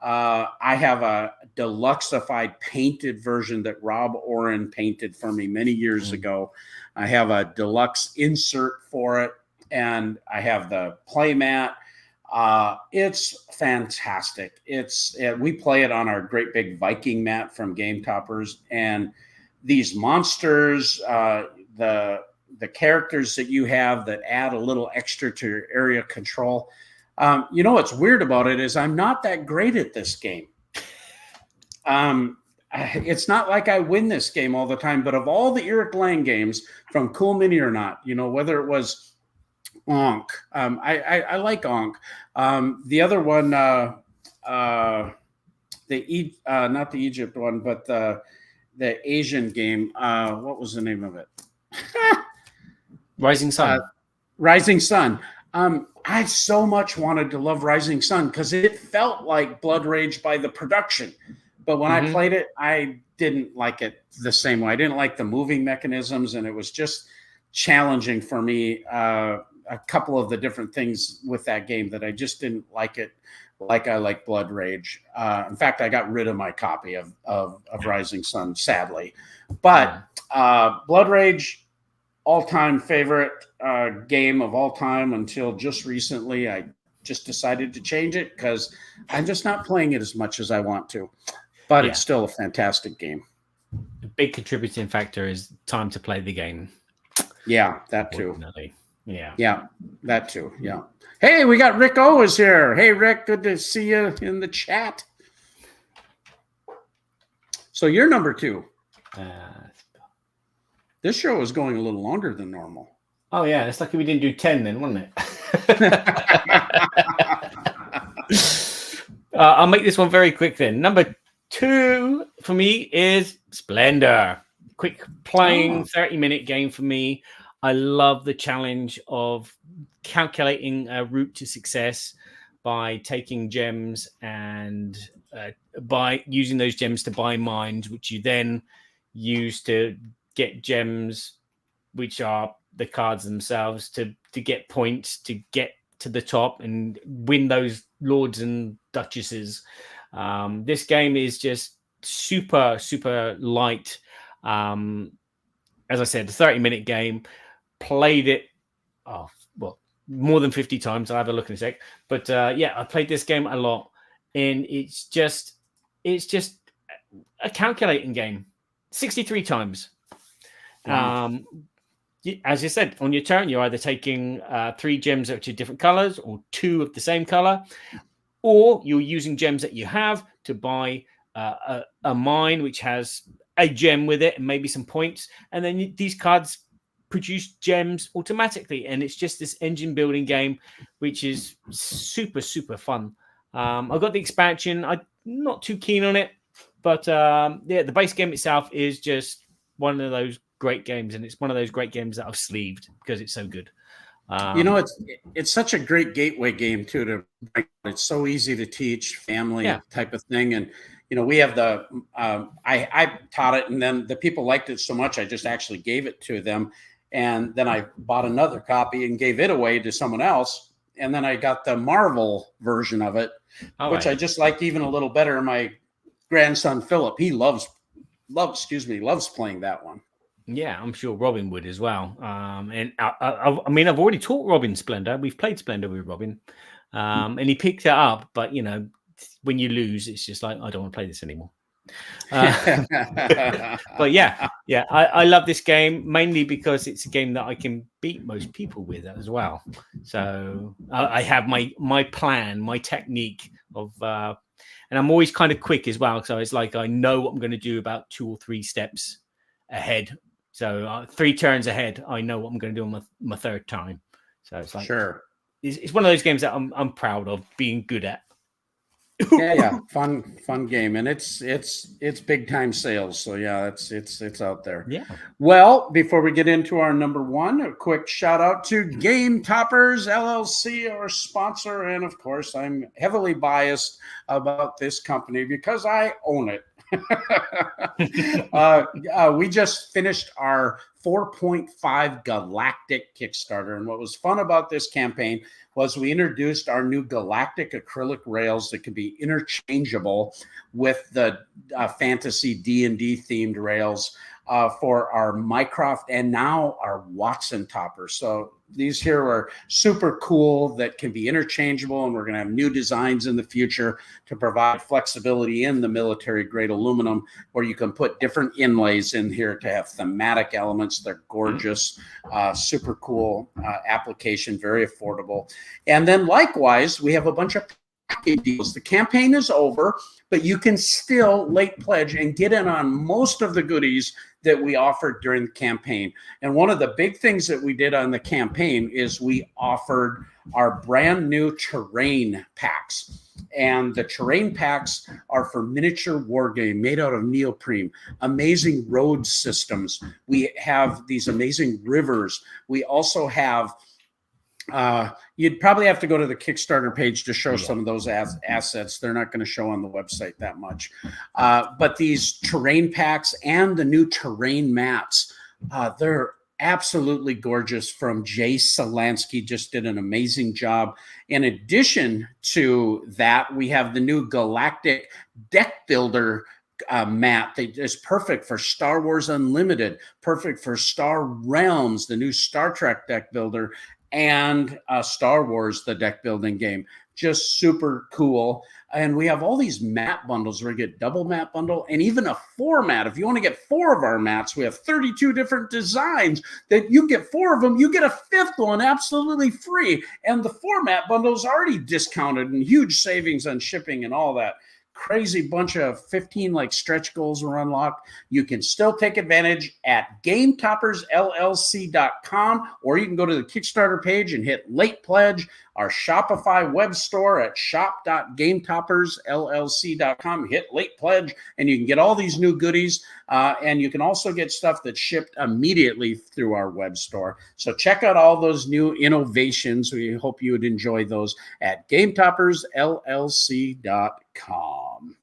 I have a deluxeified painted version that Rob Oren painted for me many years ago. I have a deluxe insert for it, and I have the playmat. It's fantastic. We play it on our great big Viking mat from Game Toppers, and these monsters, the characters that you have that add a little extra to your area control. What's weird about it is I'm not that great at this game. It's not like I win this game all the time, but of all the Eric Lang games, from Cool Mini or not, whether it was Onk, I like Onk. The other one, not the Egypt one, but the Asian game. What was the name of it? Rising Sun. Rising Sun. I so much wanted to love Rising Sun because it felt like Blood Rage by the production. But when I played it, I didn't like it the same way. I didn't like the moving mechanisms, and it was just challenging for me. A couple of the different things with that game that I just didn't like it like I like Blood Rage. In fact, I got rid of my copy of Rising Sun, sadly. But Blood Rage, all-time favorite game of all time until just recently. I just decided to change it because I'm just not playing it as much as I want to. But it's still a fantastic game. The big contributing factor is time to play the game. Yeah, that too. Yeah, that too. Yeah. Hey, we got Rick O is here. Hey, Rick, good to see you in the chat. So you're number 2. This show is going a little longer than normal. Oh, yeah. It's lucky we didn't do 10 then, wasn't it? I'll make this one very quick then. Number 2 for me is Splendor. Quick playing 30-minute game for me. I love the challenge of calculating a route to success by taking gems and by using those gems to buy mines, which you then use to get gems, which are the cards themselves, to get points to get to the top and win those lords and duchesses. This game is just super, super light. As I said, a 30-minute game. Played it, more than 50 times. I'll have a look in a sec. But I played this game a lot, and it's just a calculating game. 63 times. Wow. As you said, on your turn, you're either taking 3 gems which are different colors or 2 of the same color, or you're using gems that you have to buy a mine which has a gem with it and maybe some points. And then these cards produce gems automatically. And it's just this engine building game, which is super, super fun. I got the expansion. I'm not too keen on it, but the base game itself is just one of those great games, and it's one of those great games that I've sleeved because it's so good. It's such a great gateway game too. It's so easy to teach, family type of thing, and we have the I taught it, and then the people liked it so much I just actually gave it to them, and then I bought another copy and gave it away to someone else, and then I got the Marvel version of it, which I just like even a little better. My grandson Philip, he loves playing that one. Yeah, I'm sure Robin would as well. And I mean, I've already taught Robin Splendor. We've played Splendor with Robin, and he picked it up. But when you lose, it's just like, I don't want to play this anymore. But yeah, I love this game mainly because it's a game that I can beat most people with as well. So I have my plan, my technique of, and I'm always kind of quick as well. So it's like I know what I'm going to do about 2 or 3 steps ahead. So 3 turns ahead, I know what I'm going to do on my third time. So it's like, sure. It's one of those games that I'm proud of being good at. Yeah, fun game, and it's big time sales. So yeah, it's out there. Yeah. Well, before we get into our number one, a quick shout out to Game Toppers LLC, our sponsor, and of course, I'm heavily biased about this company because I own it. We just finished our 4.5 Galactic Kickstarter, and what was fun about this campaign was we introduced our new Galactic acrylic rails that could be interchangeable with the fantasy D&D themed rails for our Mycroft and now our Watson toppers. So these here are super cool that can be interchangeable, and we're going to have new designs in the future to provide flexibility in the military grade aluminum, where you can put different inlays in here to have thematic elements. They're gorgeous, super cool application, very affordable. And then likewise, we have a bunch of package deals. The campaign is over, but you can still late pledge and get in on most of the goodies that we offered during the campaign. And one of the big things that we did on the campaign is we offered our brand new terrain packs. And the terrain packs are for miniature war game made out of neoprene, amazing road systems. We have these amazing rivers. We also have you'd probably have to go to the Kickstarter page to show some of those assets. They're not going to show on the website that much. But these terrain packs and the new terrain mats, they're absolutely gorgeous. From Jay Solansky, just did an amazing job. In addition to that, we have the new Galactic Deck Builder mat that is perfect for Star Wars Unlimited, perfect for Star Realms, the new Star Trek deck builder, and Star Wars, the deck building game. Just super cool. And we have all these mat bundles where you get double mat bundle and even a 4 mat. If you want to get 4 of our mats, we have 32 different designs that you get 4 of them. You get a 5th one absolutely free. And the 4 mat bundle is already discounted and huge savings on shipping and all that. Crazy bunch of 15 like stretch goals were unlocked. You can still take advantage at GameToppersLLC.com, or you can go to the Kickstarter page and hit late pledge. Our Shopify web store at shop.gametoppersllc.com. Hit late pledge, and you can get all these new goodies. And you can also get stuff that's shipped immediately through our web store. So check out all those new innovations. We hope you would enjoy those at GameToppersLLC.com.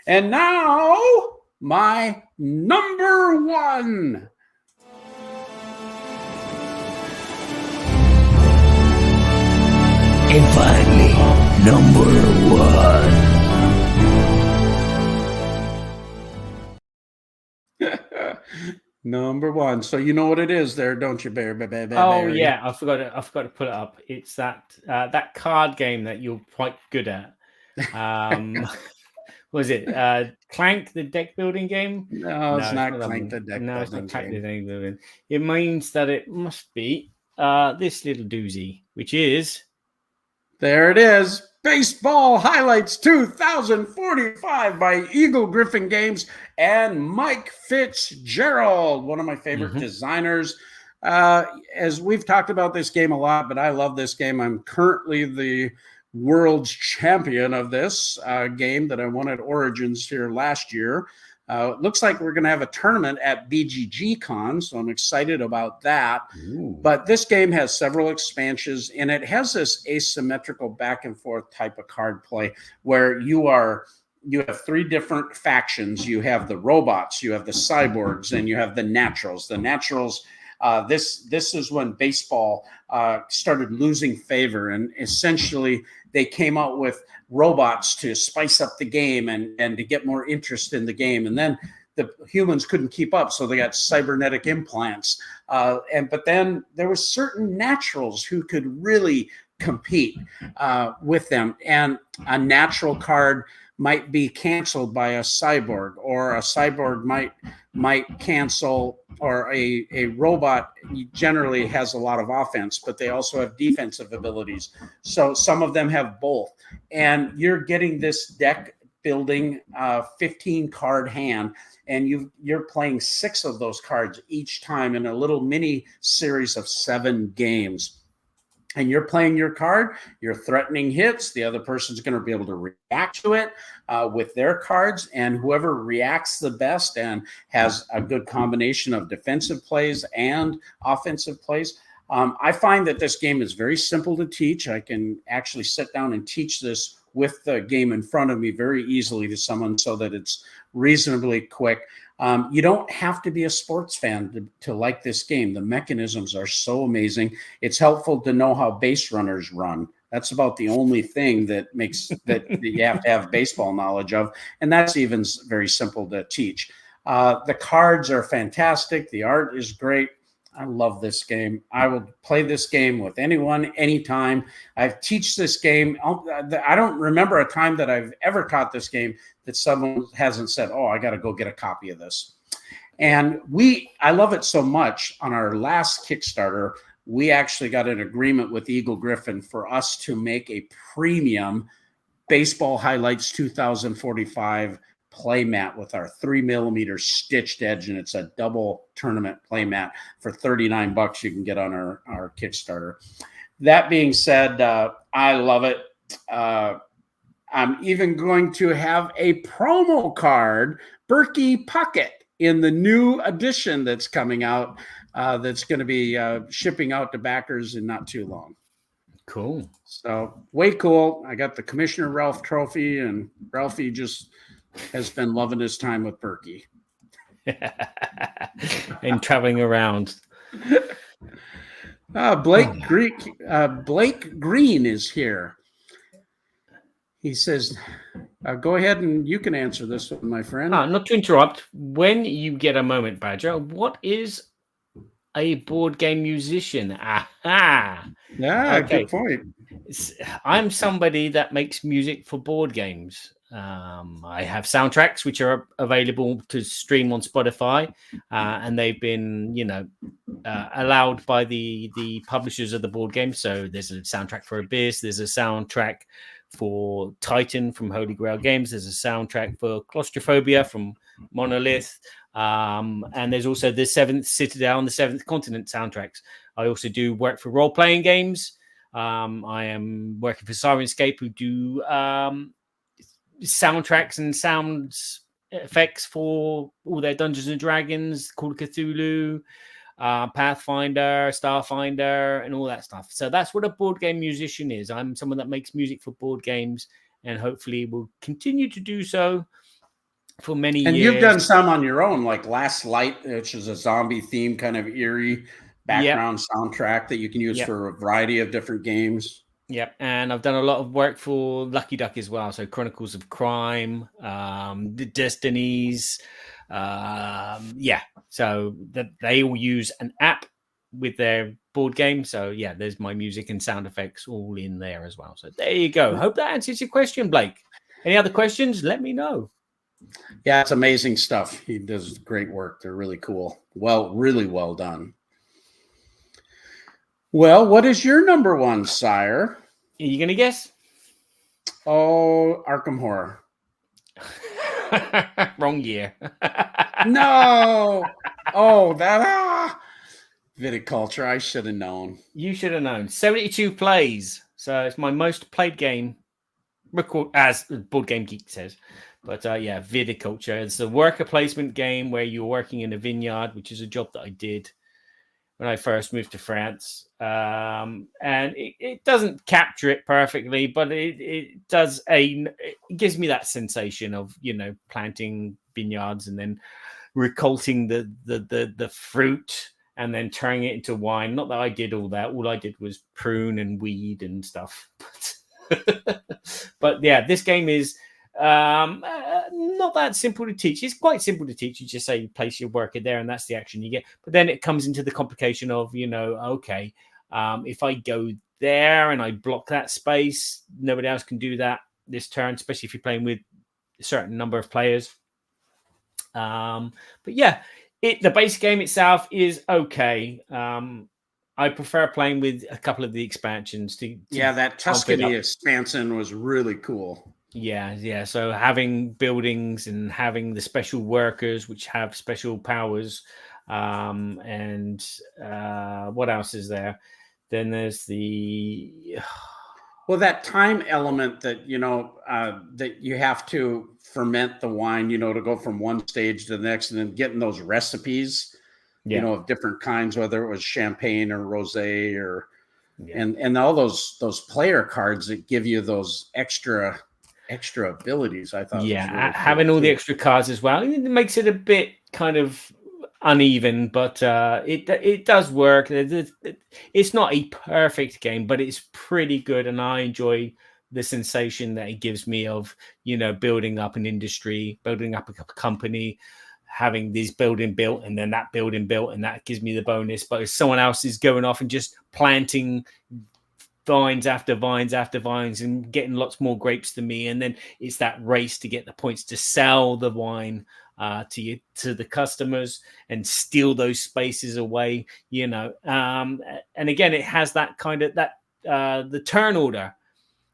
And now, my number one. And finally, number one. Number one. So you know what it is there, don't you, Bear? Oh yeah, I forgot to put it up. It's that card game that you're quite good at. Was it Clank, the deck building game? No, it's not Clank, the deck building. No, it's not Clank, the deck building. It means that it must be this little doozy, which is... There it is. Baseball Highlights 2045 by Eagle Griffin Games and Mike Fitzgerald, one of my favorite designers. As we've talked about this game a lot, but I love this game. I'm currently the world's champion of this game that I won at Origins here last year. It looks like we're going to have a tournament at BGG Con, so I'm excited about that. Ooh. But this game has several expansions, and it has this asymmetrical back and forth type of card play where you have 3 different factions. You have the robots, you have the cyborgs, and you have the naturals. The naturals, this is when baseball started losing favor, and essentially they came out with robots to spice up the game and to get more interest in the game. And then the humans couldn't keep up, so they got cybernetic implants. But then there were certain naturals who could really compete with them. And a natural card might be canceled by a cyborg, or a cyborg might cancel, or a robot generally has a lot of offense, but they also have defensive abilities. So some of them have both. And you're getting this deck building 15 card hand, and you're playing 6 of those cards each time in a little mini series of 7 games. And you're playing your card, you're threatening hits. The other person's going to be able to react to it with their cards. And whoever reacts the best and has a good combination of defensive plays and offensive plays. I find that this game is very simple to teach. I can actually sit down and teach this with the game in front of me very easily to someone so that it's reasonably quick. You don't have to be a sports fan to like this game. The mechanisms are so amazing. It's helpful to know how base runners run. That's about the only thing that makes that you have to have baseball knowledge of. And that's even very simple to teach. The cards are fantastic. The art is great. I love this game. I will play this game with anyone, anytime. I teach this game. I don't remember a time that I've ever taught this game that someone hasn't said, oh, I got to go get a copy of this. And I love it so much. On our last Kickstarter, we actually got an agreement with Eagle Griffin for us to make a premium Baseball Highlights 2045 play mat with our 3mm stitched edge, and it's a double tournament play mat for $39 you can get on our Kickstarter. That being said, I love it. I'm even going to have a promo card, Berkey Pocket, in the new edition that's coming out, that's going to be shipping out to backers in not too long. Cool. So way cool. I got the Commissioner Ralph trophy, and Ralphie just has been loving his time with Berkey. And traveling around. Blake Green is here. He says, go ahead and you can answer this one, my friend. Not to interrupt. When you get a moment, Badger, what is a board game musician? Aha! Yeah, okay. Good point. I'm somebody that makes music for board games. I have soundtracks which are available to stream on Spotify, and they've been, allowed by the publishers of the board game. So there's a soundtrack for Abyss. There's a soundtrack for Titan from Holy Grail Games. There's a soundtrack for Claustrophobia from Monolith. And there's also the Seventh Citadel and the Seventh Continent soundtracks. I also do work for role-playing games. I am working for Sirenscape, who do soundtracks and sounds effects for all their Dungeons and Dragons, Call of Cthulhu, Pathfinder, Starfinder, and all that stuff. So that's what a board game musician is. I'm someone that makes music for board games, and hopefully will continue to do so for many years. And you've done some on your own, like Last Light, which is a zombie theme, kind of eerie background soundtrack that you can use for a variety of different games. Yep, and I've done a lot of work for Lucky Duck as well. So Chronicles of Crime, The Destinies, so that they all use an app with their board game. So yeah, there's my music and sound effects all in there as well. So there you go. Hope that answers your question, Blake. Any other questions? Let me know. Yeah, it's amazing stuff. He does great work. They're really cool. Well, really well done. Well, what is your number one, sire? Are you going to guess? Oh, Arkham Horror. Wrong year. No. Oh, that Viticulture. I should have known. You should have known. 72 plays. So it's my most played game, record as Board Game Geek says. But Viticulture. It's a worker placement game where you're working in a vineyard, which is a job that I did when I first moved to France. And it doesn't capture it perfectly, but it gives me that sensation of, planting vineyards and then recolting the fruit and then turning it into wine. Not that I did all that. All I did was prune and weed and stuff. But yeah, this game is not that simple to teach. It's quite simple to teach. You just say you place your worker there and that's the action you get. But then it comes into the complication of, if I go there and I block that space, nobody else can do that this turn, especially if you're playing with certain number of players. But yeah, the base game itself is okay. I prefer playing with a couple of the expansions to that Tuscany expansion was really cool. Yeah. So having buildings and having the special workers which have special powers, and what else is there? Then there's the that time element that that you have to ferment the wine, to go from one stage to the next, and then getting those recipes, of different kinds, whether it was champagne or rosé or and all those player cards that give you those extra abilities. I thought, was really having cool all too. the extra cards as well, it makes it a bit kind of uneven, but it does work. It's not a perfect game, but it's pretty good, and I enjoy the sensation that it gives me of building up an industry, building up a company, having this building built, and then that building built, and that gives me the bonus. But if someone else is going off and just planting vines after vines after vines and getting lots more grapes than me, and then it's that race to get the points to sell the wine to the customers and steal those spaces away, and again, it has that kind of the turn order,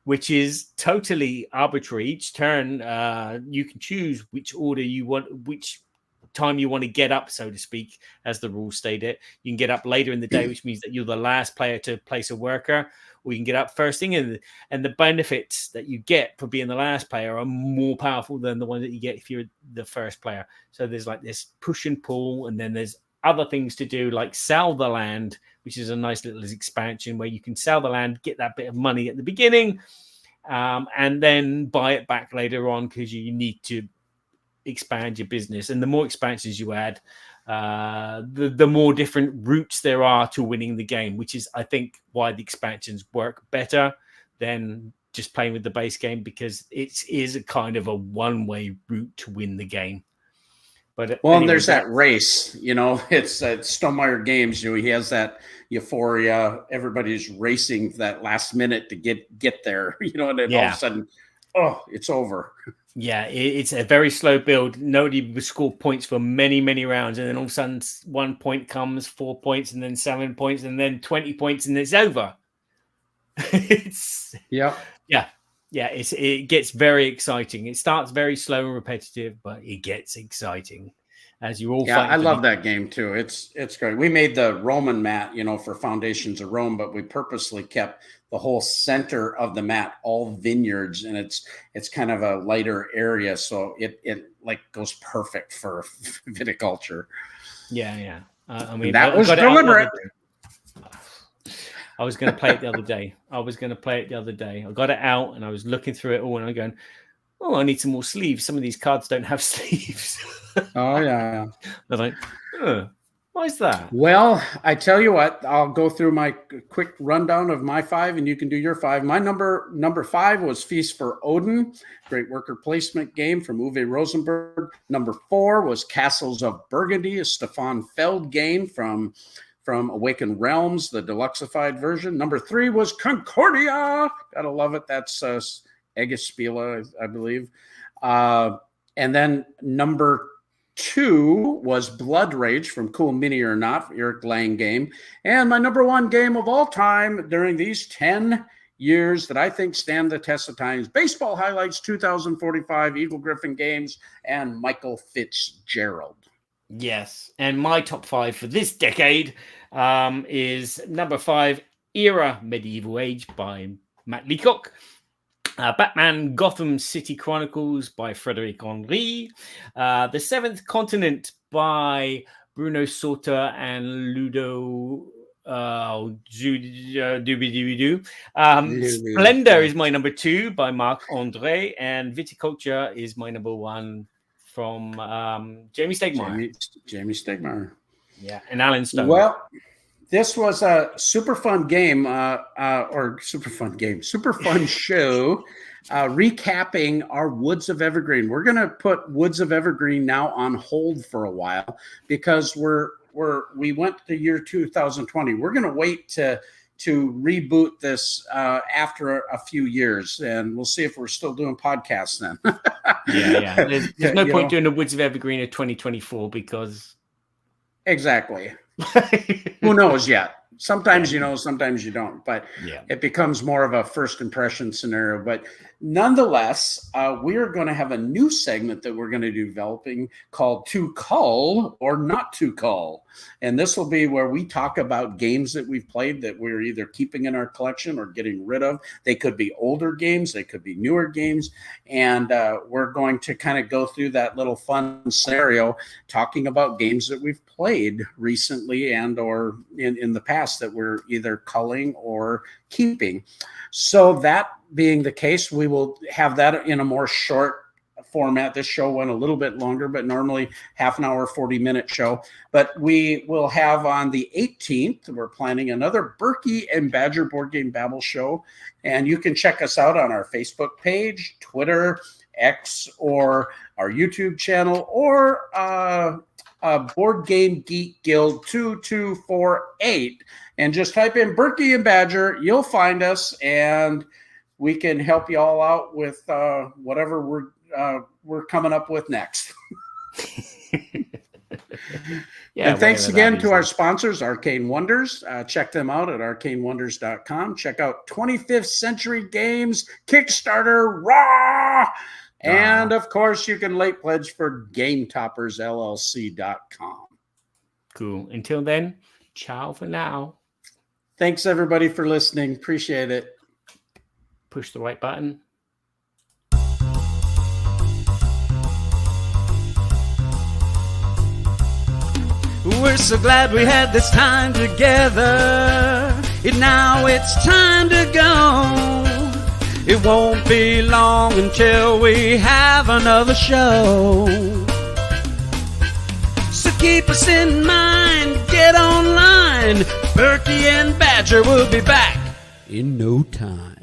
which is totally arbitrary. Each turn, you can choose which order you want, which time you want to get up, so to speak, as the rules state it. You can get up later in the day, which means that you're the last player to place a worker, or you can get up first thing, and the benefits that you get for being the last player are more powerful than the one that you get if you're the first player. So there's like this push and pull, and then there's other things to do, like sell the land, which is a nice little expansion where you can sell the land, get that bit of money at the beginning, and then buy it back later on because you need to expand your business. And the more expansions you add, the more different routes there are to winning the game, which is, I think, why the expansions work better than just playing with the base game, because it is a kind of a one-way route to win the game. But and there's that race, it's Stonemeyer Games. He has that euphoria. Everybody's racing that last minute to get there, and then all of a sudden, it's over. Yeah, it's a very slow build. Nobody would score points for many, many rounds. And then all of a sudden 1 point comes, 4 points, and then 7 points, and then 20 points, and it's over. It gets very exciting. It starts very slow and repetitive, but it gets exciting as you all. I love that game too. It's great. We made the Roman mat, for Foundations of Rome, but we purposely kept the whole center of the mat all vineyards, and it's kind of a lighter area, so it like goes perfect for viticulture. I mean, that was deliberate. I was going to play it the other day. I got it out and I was looking through it all, and I'm going, I need some more sleeves. Some of these cards don't have sleeves. Oh yeah. I was like, why is that? Well, I tell you what, I'll go through my quick rundown of my 5, and you can do your 5. My number 5 was Feast for Odin, great worker placement game from Uwe Rosenberg. Number 4 was Castles of Burgundy, a Stefan Feld game from Awakened Realms, the deluxeified version. Number 3 was Concordia. Gotta love it. That's Egispila, I believe. And then number 2 was Blood Rage from Cool Mini or Not, Eric Lang game. And my number 1 game of all time during these 10 years that I think stand the test of time is Baseball Highlights 2045, Eagle Griffin Games, and Michael Fitzgerald. Yes. And my top 5 for this decade is number 5, Era Medieval Age by Matt Leacock. Batman Gotham City Chronicles by Frédéric Henry. The Seventh Continent by Bruno Sauter and Ludo Splendor is my number 2 by Marc-André, and Viticulture is my number 1 from Jamie Stegmaier. Jamie Stegmaier. Yeah, and Alan Stone. Well, this was a super fun game, super fun show, recapping our Woods of Evergreen. We're going to put Woods of Evergreen now on hold for a while because we went to year 2020. We're going to wait to to reboot this after a few years, and we'll see if we're still doing podcasts then. Yeah. There's no You point know? doing the Woods of Evergreen in 2024 because Exactly. Who knows yet? Sometimes Yeah. you know, sometimes you don't, but Yeah. it becomes more of a first impression scenario. But nonetheless, we are going to have a new segment that we're going to be developing called To Cull or Not To Cull. And this will be where we talk about games that we've played that we're either keeping in our collection or getting rid of. They could be older games, they could be newer games. And we're going to kind of go through that little fun scenario, talking about games that we've played recently and or in the past that we're either culling or keeping. So that being the case, we will have that in a more short format. This show went a little bit longer, but normally half an hour, 40-minute show. But we will have on the 18th, we're planning another Berkey and Badger Board Game Babble show. And you can check us out on our Facebook page, Twitter, X, or our YouTube channel, or Board Game Geek Guild 2248. And just type in Berkey and Badger, you'll find us, and we can help you all out with whatever we're coming up with next. And thanks again to our sponsors, Arcane Wonders. Check them out at arcanewonders.com. Check out 25th Century Games, Kickstarter, Raw! And of course, you can late pledge for GameToppersLLC.com. Cool. Until then, ciao for now. Thanks everybody for listening. Appreciate it. Push the right button. We're so glad we had this time together. Now it's time to go. It won't be long until we have another show. So keep us in mind, get online. Berkey and Badger will be back in no time.